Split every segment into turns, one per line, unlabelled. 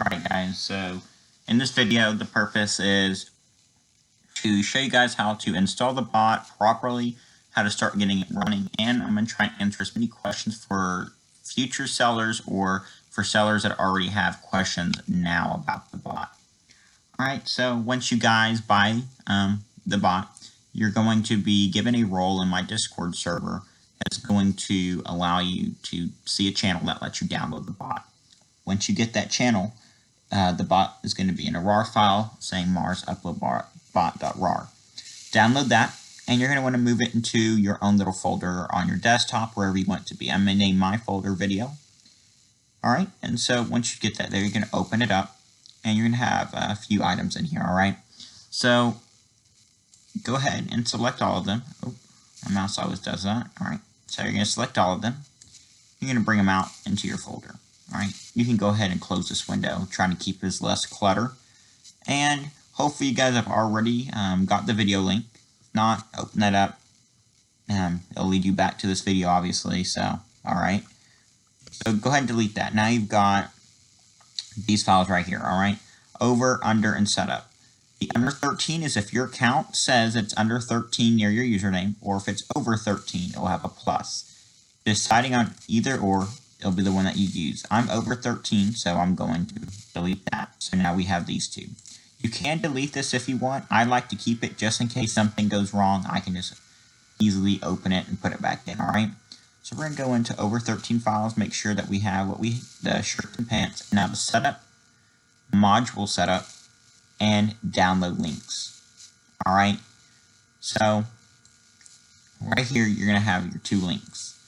Alright guys, so in this video the purpose is to show you guys how to install the bot properly, how to start getting it running, and I'm going to try and answer as many questions for future sellers or for sellers that already have questions now about the bot. Alright, so once you guys buy the bot, you're going to be given a role in my Discord server that's going to allow you to see a channel that lets you download the bot. Once you get that channel, the bot is going to be in a RAR file saying Mars upload bot.rar. Download that, and you're going to want to move it into your own little folder on your desktop, wherever you want it to be. I'm going to name my folder video. Alright, and so once you get that there, you're going to open it up, and you're going to have a few items in here, alright? So go ahead and select all of them. Oh, my mouse always does that. Alright, so you're going to select all of them. You're going to bring them out into your folder. Alright, you can go ahead and close this window, trying to keep as less clutter. And hopefully you guys have already got the video link. If not, open that up. It'll lead you back to this video, obviously. So, alright. So go ahead and delete that. Now you've got these files right here, alright? Over, under, and setup. The under 13 is if your account says it's under 13 near your username, or if it's over 13, it'll have a plus. Deciding on either or, it'll be the one that you use. I'm over 13, so I'm going to delete that. So now we have these two. You can delete this if you want. I like to keep it just in case something goes wrong. I can just easily open it and put it back in, alright? So we're going to go into over 13 files, make sure that we have the shirt and pants. Now the setup, module setup, and download links. Alright? So right here you're going to have your two links.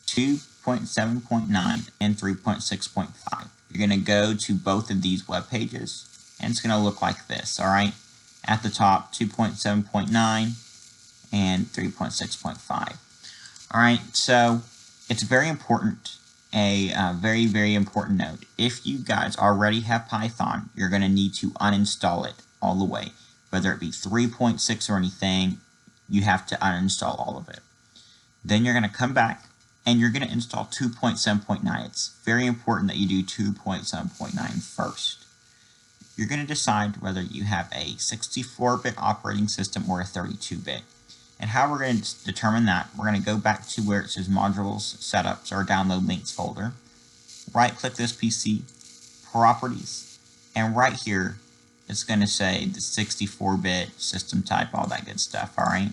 2.7.9 and 3.6.5. You're going to go to both of these web pages, and it's going to look like this, alright? At the top, 2.7.9 and 3.6.5. Alright, so it's very important, a very, very important note. If you guys already have Python, you're going to need to uninstall it all the way. Whether it be 3.6 or anything, you have to uninstall all of it. Then you're going to come back, and you're going to install 2.7.9. It's very important that you do 2.7.9 first. You're going to decide whether you have a 64-bit operating system or a 32-bit. And how we're going to determine that, we're going to go back to where it says Modules, Setups, or Download Links folder. Right-click this PC, Properties, and right here, it's going to say the 64-bit system type, all that good stuff, alright?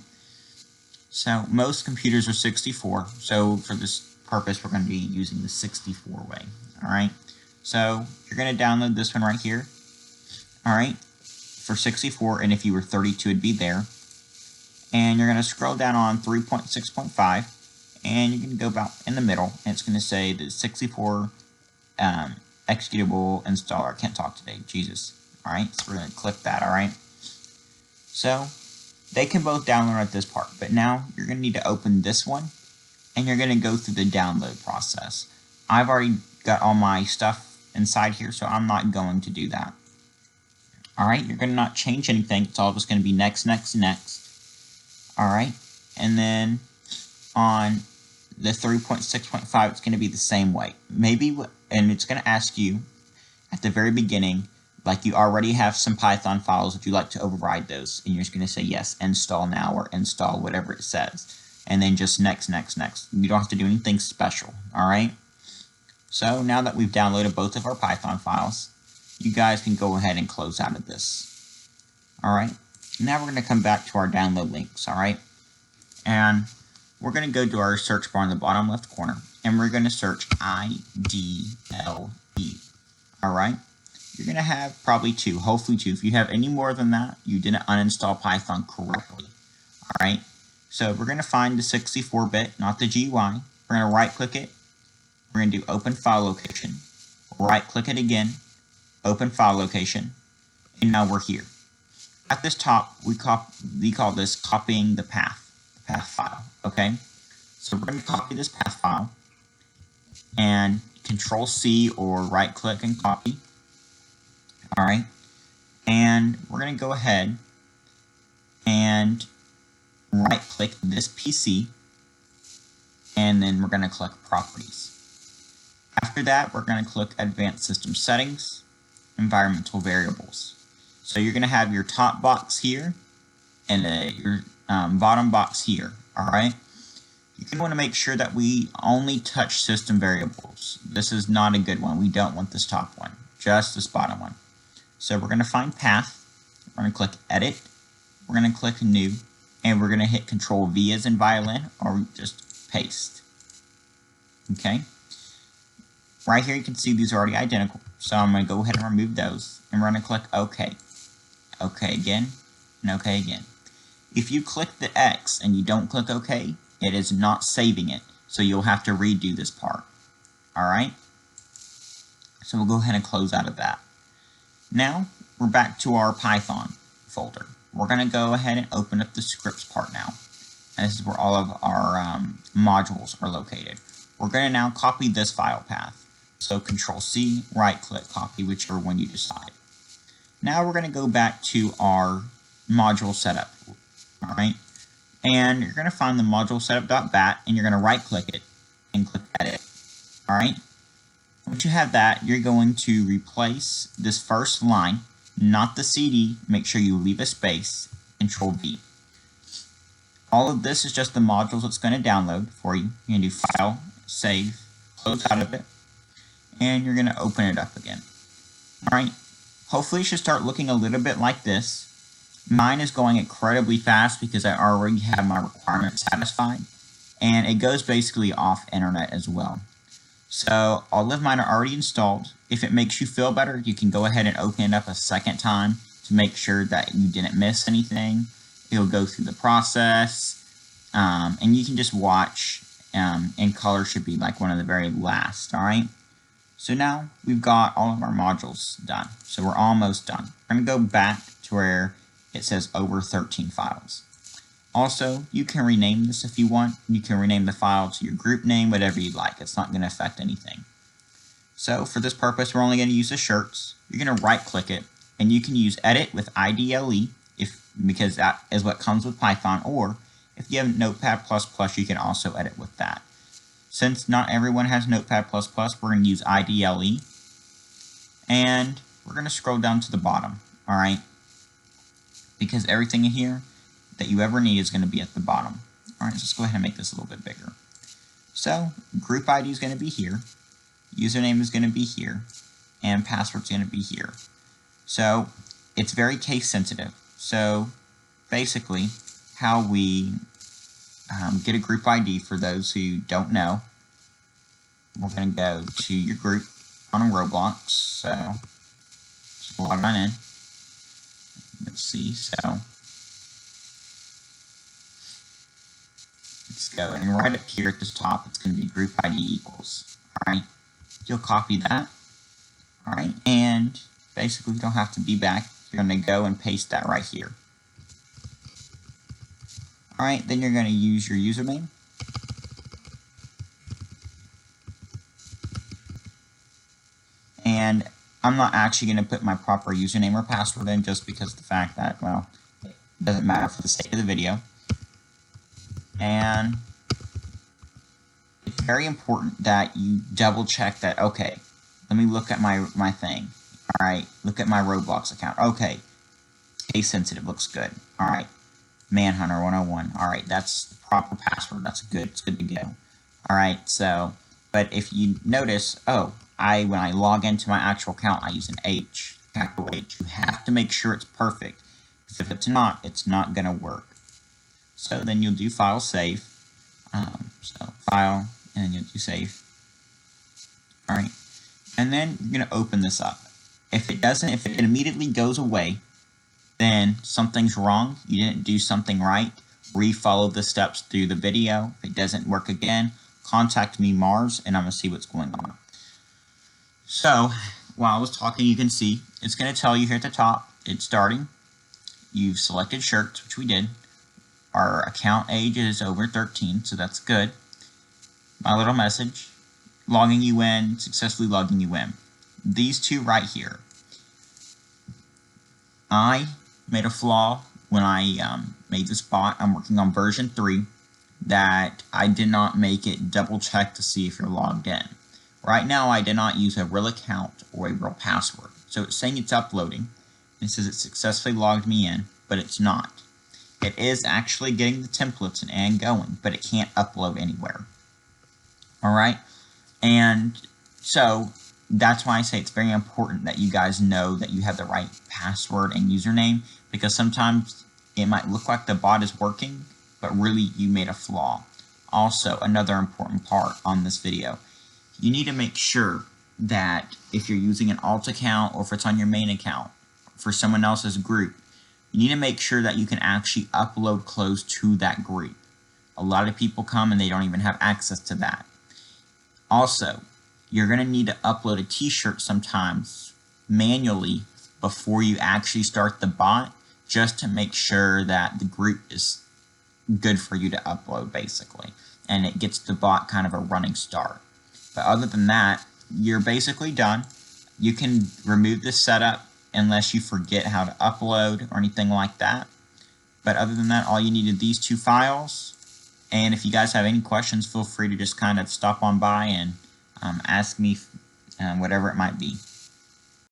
So most computers are 64, so for this purpose we're going to be using the 64 way. Alright, so you're going to download this one right here. Alright, for 64, and if you were 32 it'd be there. And you're going to scroll down on 3.6.5, and you're going to go about in the middle, and it's going to say the 64 executable installer. I can't talk today, Jesus. Alright, so we're going to click that, alright? So they can both download at this part, but now you're going to need to open this one, and you're going to go through the download process. I've already got all my stuff inside here, so I'm not going to do that. Alright, you're going to not change anything. It's all just going to be next, next, next. Alright, and then on the 3.6.5, it's going to be the same way. Maybe, and it's going to ask you at the very beginning, like you already have some Python files, would you like to override those? And you're just going to say yes, install now, or install whatever it says. And then just next, next, next. You don't have to do anything special, alright? So now that we've downloaded both of our Python files, you guys can go ahead and close out of this. Alright, now we're going to come back to our download links, alright? And we're going to go to our search bar in the bottom left corner, and we're going to search IDLE, alright? You're going to have probably two, hopefully two. If you have any more than that, you didn't uninstall Python correctly. Alright, so we're going to find the 64-bit, not the GUI. We're going to right-click it. We're going to do Open File Location. Right-click it again, Open File Location, and now we're here. At this top, we call this copying the path file, okay? So we're going to copy this path file, and Control-C or right-click and copy. Alright, and we're going to go ahead and right-click this PC, and then we're going to click Properties. After that, we're going to click Advanced System Settings, environmental variables. So you're going to have your top box here and your bottom box here, alright? You're going to want to make sure that we only touch system variables. This is not a good one. We don't want this top one, just this bottom one. So we're going to find path, we're going to click edit, we're going to click new, and we're going to hit Control V as in violin, or just paste. Okay? Right here you can see these are already identical, so I'm going to go ahead and remove those, and we're going to click OK. OK again, and OK again. If you click the X and you don't click OK, it is not saving it, so you'll have to redo this part. Alright? So we'll go ahead and close out of that. Now, we're back to our Python folder. We're going to go ahead and open up the scripts part now. And this is where all of our modules are located. We're going to now copy this file path. So Control C, right click, copy, whichever one you decide. Now we're going to go back to our module setup. Alright? And you're going to find the module setup.bat and you're going to right click it and click edit. Alright? Once you have that, you're going to replace this first line, not the CD. Make sure you leave a space, Control V. All of this is just the modules it's going to download for you. You're going to do File, Save, close out of it, and you're going to open it up again. Alright, hopefully it should start looking a little bit like this. Mine is going incredibly fast because I already have my requirements satisfied, and it goes basically off internet as well. So all of mine are already installed. If it makes you feel better, you can go ahead and open it up a second time to make sure that you didn't miss anything. It'll go through the process, and you can just watch, and color should be like one of the very last, alright? So now we've got all of our modules done. So we're almost done. We're going to go back to where it says over 13 files. Also, you can rename this if you want. You can rename the file to your group name, whatever you'd like. It's not going to affect anything. So for this purpose, we're only going to use the shirts. You're going to right click it, and you can use edit with IDLE because that is what comes with Python, or if you have Notepad++, you can also edit with that. Since not everyone has Notepad++, we're going to use IDLE, and we're going to scroll down to the bottom, alright? Because everything in here that you ever need is going to be at the bottom. Alright, let's go ahead and make this a little bit bigger. So, group ID is going to be here, username is going to be here, and password is going to be here. So, it's very case sensitive. So, basically, how we get a group ID for those who don't know, we're going to go to your group on Roblox. So, just log on in. Let's see, so let's go, and right up here at the top, it's going to be group ID equals. Alright, you'll copy that. Alright, and basically you don't have to be back. You're going to go and paste that right here. Alright, then you're going to use your username. And I'm not actually going to put my proper username or password in just because of the fact that, well, it doesn't matter for the sake of the video. And it's very important that you double check that, okay, let me look at my thing. Alright, look at my Roblox account. Okay, case sensitive, looks good. Alright, Manhunter 101. Alright, that's the proper password. That's good. It's good to go. Alright, so, but if you notice, oh, when I log into my actual account, I use an H, capital H. You have to make sure it's perfect. Because if it's not going to work. So then you'll do file save. So file, and then you'll do save. Alright. And then you're going to open this up. If it immediately goes away, then something's wrong. You didn't do something right. Re-follow the steps through the video. If it doesn't work again, contact me, Mars, and I'm going to see what's going on. So, while I was talking, you can see it's going to tell you here at the top, it's starting. You've selected shirts, which we did. Our account age is over 13, so that's good. My little message, logging you in, successfully logging you in. These two right here. I made a flaw when I made this bot. I'm working on version 3 that I did not make it double check to see if you're logged in. Right now, I did not use a real account or a real password. So it's saying it's uploading. It says it successfully logged me in, but it's not. It is actually getting the templates and going, but it can't upload anywhere. Alright? And so that's why I say it's very important that you guys know that you have the right password and username, because sometimes it might look like the bot is working, but really you made a flaw. Also, another important part on this video, you need to make sure that if you're using an alt account or if it's on your main account for someone else's group, you need to make sure that you can actually upload clothes to that group. A lot of people come and they don't even have access to that. Also, you're going to need to upload a t-shirt sometimes manually before you actually start the bot, just to make sure that the group is good for you to upload, basically, and it gets the bot kind of a running start. But other than that, you're basically done. You can remove this setup unless you forget how to upload or anything like that. But other than that, all you need are these 2 files. And if you guys have any questions, feel free to just kind of stop on by and ask me whatever it might be.